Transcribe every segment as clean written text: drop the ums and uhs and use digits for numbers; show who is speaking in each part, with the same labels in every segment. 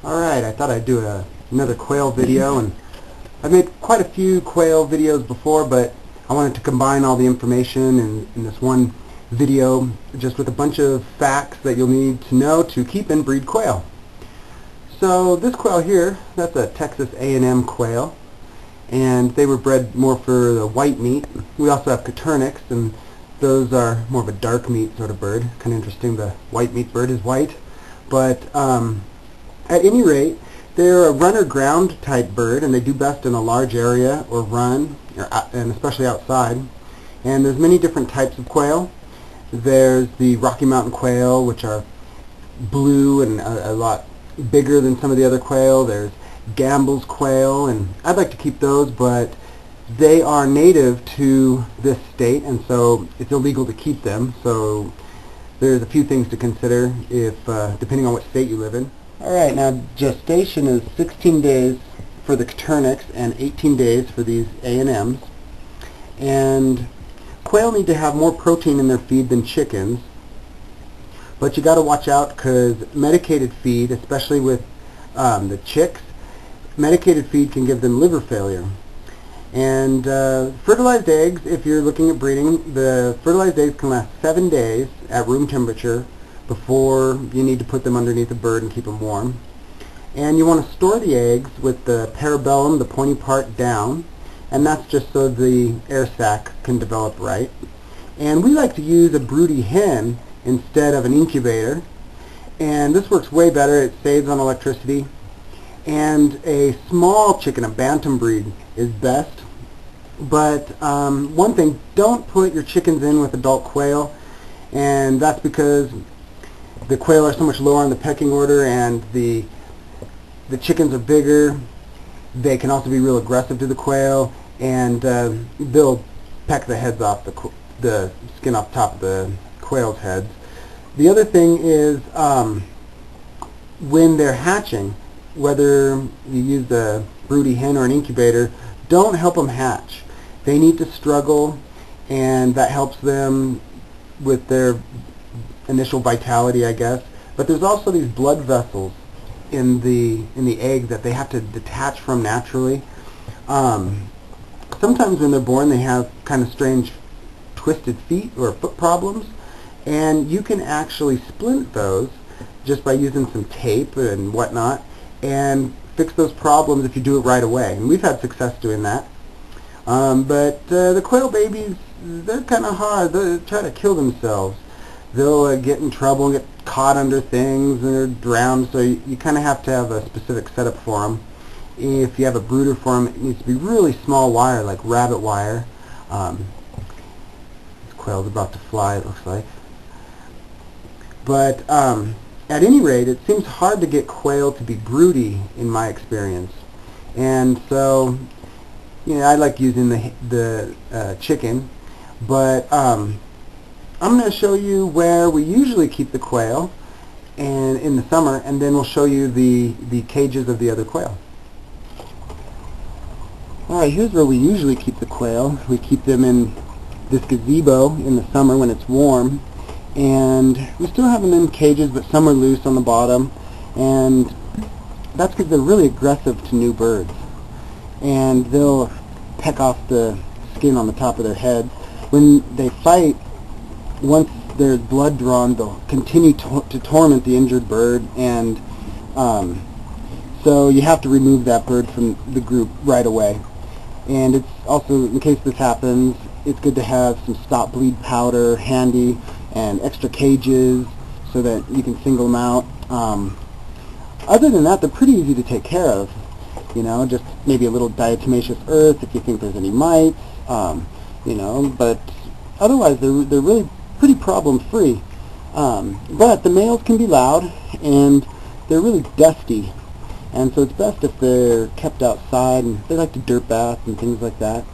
Speaker 1: Alright, I thought I'd do another quail video, and I've made quite a few quail videos before, but I wanted to combine all the information in this one video just with a bunch of facts that you'll need to know to keep and breed quail. So this quail here, that's a Texas A&M quail, and they were bred more for the white meat. We also have Coturnix, and those are more of a dark meat sort of bird. Kind of interesting, the white meat bird is white. But at any rate, they're a runner-ground type bird, and they do best in a large area or run, and especially outside. And there's many different types of quail. There's the Rocky Mountain quail, which are blue and a lot bigger than some of the other quail. There's Gambel's quail, and I'd like to keep those, but they are native to this state, and so it's illegal to keep them. So there's a few things to consider if depending on what state you live in. Alright, now gestation is 16 days for the Coturnix and 18 days for these A&Ms. And quail need to have more protein in their feed than chickens, but you got to watch out because medicated feed, especially with the chicks, medicated feed can give them liver failure. And fertilized eggs, if you're looking at breeding, the fertilized eggs can last 7 days at room temperature before you need to put them underneath a bird and keep them warm. And you want to store the eggs with the parabellum, the pointy part, down, and that's just so the air sac can develop right. And we like to use a broody hen instead of an incubator, and this works way better. It saves on electricity. And a small chicken, a bantam breed, is best. But one thing, don't put your chickens in with adult quail, and that's because the quail are so much lower on the pecking order, and the chickens are bigger. They can also be real aggressive to the quail, and they'll peck the heads off the skin off top of the quail's heads. The other thing is when they're hatching, whether you use the broody hen or an incubator, don't help them hatch. They need to struggle, and that helps them with their initial vitality, I guess. But there's also these blood vessels in the egg that they have to detach from naturally. Sometimes when they're born, they have kind of strange twisted feet or foot problems, and you can actually splint those just by using some tape and whatnot, and fix those problems if you do it right away. And we've had success doing that. But the quail babies, they're kind of hard. They try to kill themselves. They'll get in trouble and get caught under things, and they're drowned, so you kind of have to have a specific setup for them. If you have a brooder for them, it needs to be really small wire, like rabbit wire. This quail's about to fly, it looks like. But at any rate, it seems hard to get quail to be broody in my experience. And so, I like using the chicken, but I'm going to show you where we usually keep the quail and in the summer, and then we'll show you the cages of the other quail. Alright, here's where we usually keep the quail. We keep them in this gazebo in the summer when it's warm, and we still have them in cages, but some are loose on the bottom, and that's because they're really aggressive to new birds, and they'll peck off the skin on the top of their head. When they fight, once there's blood drawn, they'll continue to torment the injured bird, and so you have to remove that bird from the group right away. And it's also, in case this happens, it's good to have some stop bleed powder handy and extra cages so that you can single them out. Other than that, they're pretty easy to take care of. Just maybe a little diatomaceous earth if you think there's any mites, but otherwise they're really pretty problem-free. But the males can be loud, and they're really dusty, and so it's best if they're kept outside, and they like to dirt bath and things like that.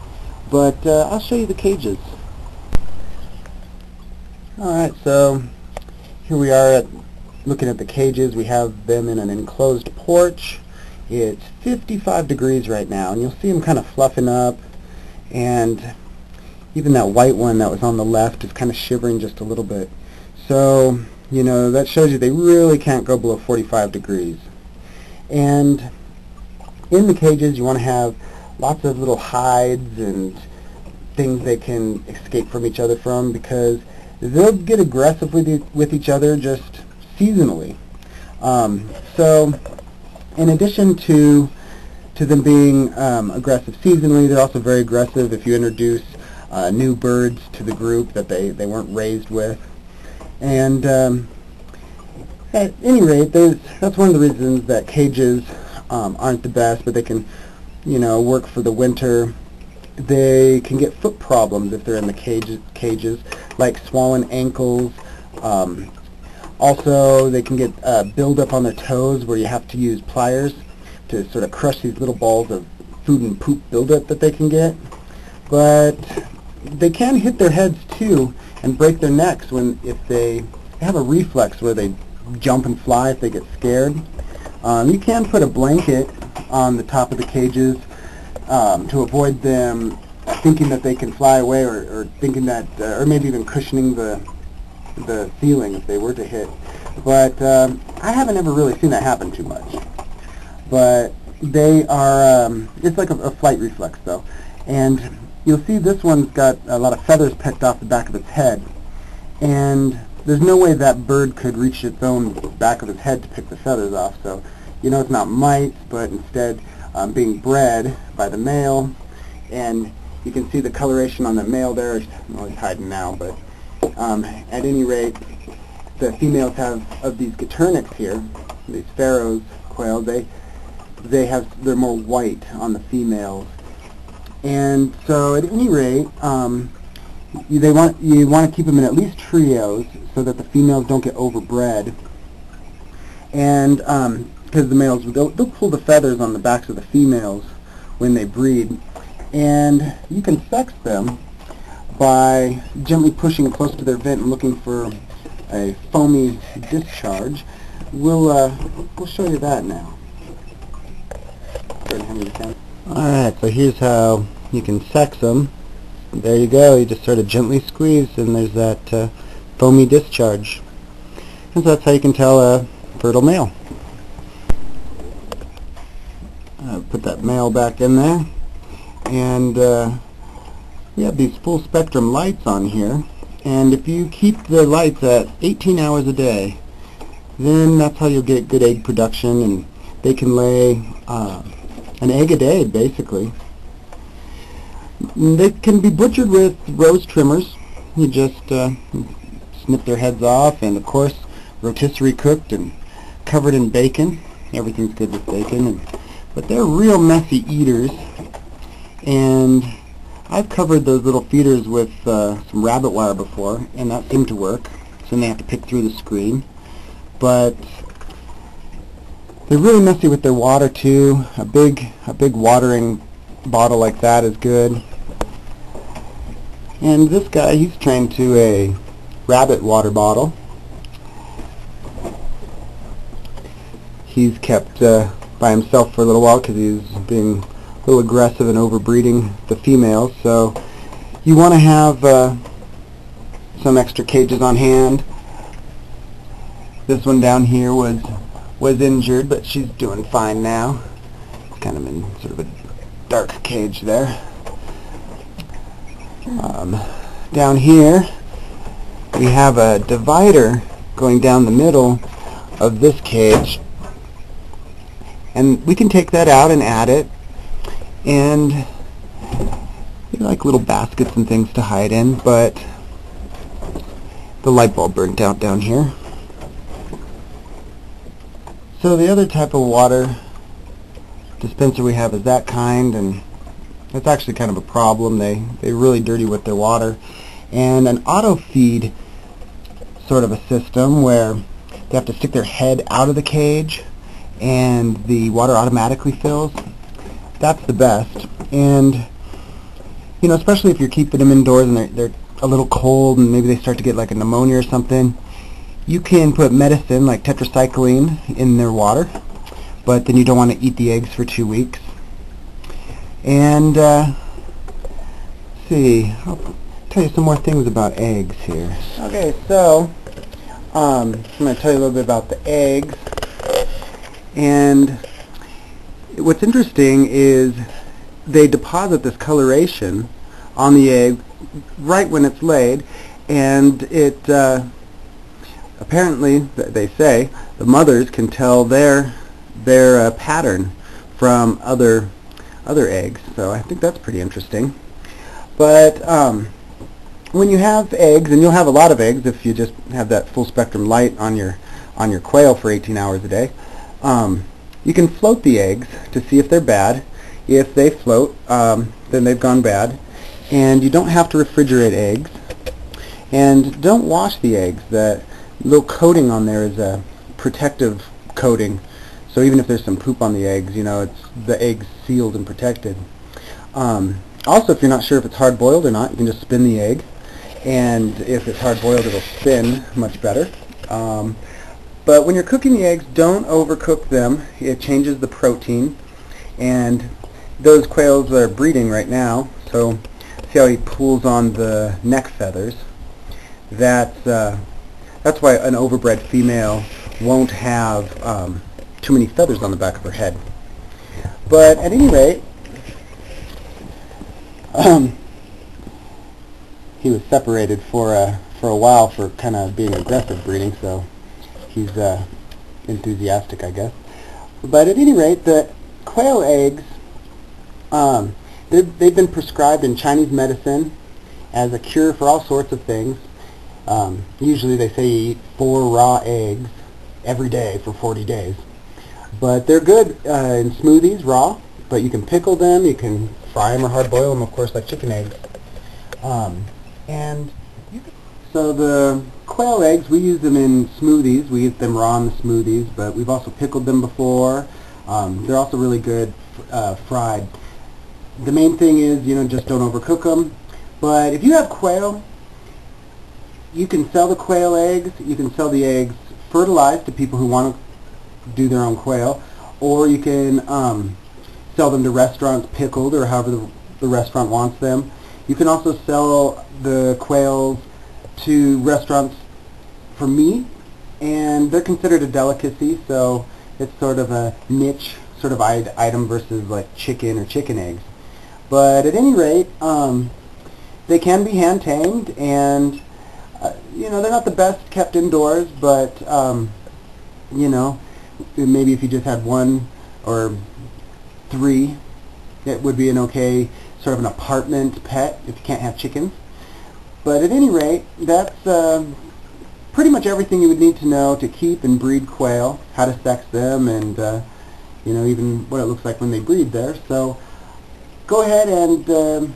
Speaker 1: But I'll show you the cages. Alright, so here we are looking at the cages. We have them in an enclosed porch. It's 55 degrees right now, and you'll see them kind of fluffing up, and even that white one that was on the left is kind of shivering just a little bit. So, that shows you they really can't go below 45 degrees. And in the cages you want to have lots of little hides and things they can escape from each other from, because they'll get aggressive with each other just seasonally. So in addition to them being aggressive seasonally, they're also very aggressive if you introduce new birds to the group that they weren't raised with. And at any rate, that's one of the reasons that cages aren't the best, but they can, work for the winter. They can get foot problems if they're in the cages, like swollen ankles. Also, they can get buildup on their toes where you have to use pliers to sort of crush these little balls of food and poop buildup that they can get. But they can hit their heads too and break their necks if they have a reflex where they jump and fly if they get scared. You can put a blanket on the top of the cages to avoid them thinking that they can fly away, or thinking that, or maybe even cushioning the ceiling if they were to hit. But I haven't ever really seen that happen too much. But they are, it's like a flight reflex though. And you'll see this one's got a lot of feathers pecked off the back of its head. And there's no way that bird could reach its own back of its head to pick the feathers off. So, it's not mites, but instead being bred by the male. And you can see the coloration on the male there. Well, he's hiding now, but at any rate, the females have, of these guternics here, these pharaoh's quail, they're more white on the females. And so at any rate, you want to keep them in at least trios so that the females don't get overbred. And because the males, they'll pull the feathers on the backs of the females when they breed. And you can sex them by gently pushing close to their vent and looking for a foamy discharge. We'll show you that now. Alright, so here's how you can sex them. There you go, you just sort of gently squeeze and there's that foamy discharge. And so that's how you can tell a fertile male. Put that male back in there. And we have these full spectrum lights on here. And if you keep the lights at 18 hours a day, then that's how you'll get good egg production, and they can lay an egg a day, basically. They can be butchered with rose trimmers. You just snip their heads off, and of course rotisserie cooked and covered in bacon. Everything's good with bacon. But they're real messy eaters, and I've covered those little feeders with some rabbit wire before, and that seemed to work. So then they have to pick through the screen. But they're really messy with their water too. A big watering bottle like that is good. And this guy, he's trained to a rabbit water bottle. He's kept by himself for a little while because he's being a little aggressive and overbreeding the females. So you want to have some extra cages on hand. This one down here was injured, but she's doing fine now. It's kind of in sort of a dark cage there. Down here we have a divider going down the middle of this cage, and we can take that out and add it, and like little baskets and things to hide in. But the light bulb burnt out down here. So the other type of water dispenser we have is that kind, and it's actually kind of a problem. They're really dirty with their water. And an auto feed sort of a system where they have to stick their head out of the cage and the water automatically fills. That's the best. And especially if you're keeping them indoors and they're a little cold and maybe they start to get like a pneumonia or something, you can put medicine like tetracycline in their water, but then you don't want to eat the eggs for 2 weeks. And let's see, I'll tell you some more things about eggs here. Okay, so I'm going to tell you a little bit about the eggs. And what's interesting is they deposit this coloration on the egg right when it's laid, and it apparently, they say, the mothers can tell their pattern from other eggs. So I think that's pretty interesting. But when you have eggs, and you'll have a lot of eggs if you just have that full spectrum light on your quail for 18 hours a day, you can float the eggs to see if they're bad. If they float, then they've gone bad. And you don't have to refrigerate eggs. And don't wash the eggs. That little coating on there is a protective coating. So even if there's some poop on the eggs, you know, the egg's sealed and protected. Also, if you're not sure if it's hard-boiled or not, you can just spin the egg. And if it's hard-boiled, it'll spin much better. But when you're cooking the eggs, don't overcook them. It changes the protein. And those quails are breeding right now, so see how he pulls on the neck feathers. That's why an overbred female won't have too many feathers on the back of her head. But at any rate, he was separated for a while for kind of being aggressive breeding, so he's enthusiastic, I guess. But at any rate, the quail eggs, they've been prescribed in Chinese medicine as a cure for all sorts of things. Usually they say you eat 4 raw eggs every day for 40 days. But they're good in smoothies, raw, but you can pickle them, you can fry them or hard boil them, of course, like chicken eggs. So the quail eggs, we use them in smoothies. We eat them raw in the smoothies, but we've also pickled them before. They're also really good fried. The main thing is, you know, just don't overcook them. But if you have quail, you can sell the quail eggs. You can sell the eggs fertilized to people who want to do their own quail, or you can sell them to restaurants pickled, or however the restaurant wants them. You can also sell the quails to restaurants for meat, and they're considered a delicacy, so it's sort of a niche sort of item versus like chicken or chicken eggs. But at any rate, they can be hand tamed, and you know, they're not the best kept indoors, but you know, maybe if you just had 1 or 3, it would be an okay sort of an apartment pet if you can't have chickens. But at any rate, that's pretty much everything you would need to know to keep and breed quail, how to sex them, and you know, even what it looks like when they breed there. So go ahead and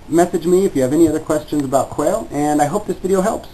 Speaker 1: message me if you have any other questions about quail, and I hope this video helps.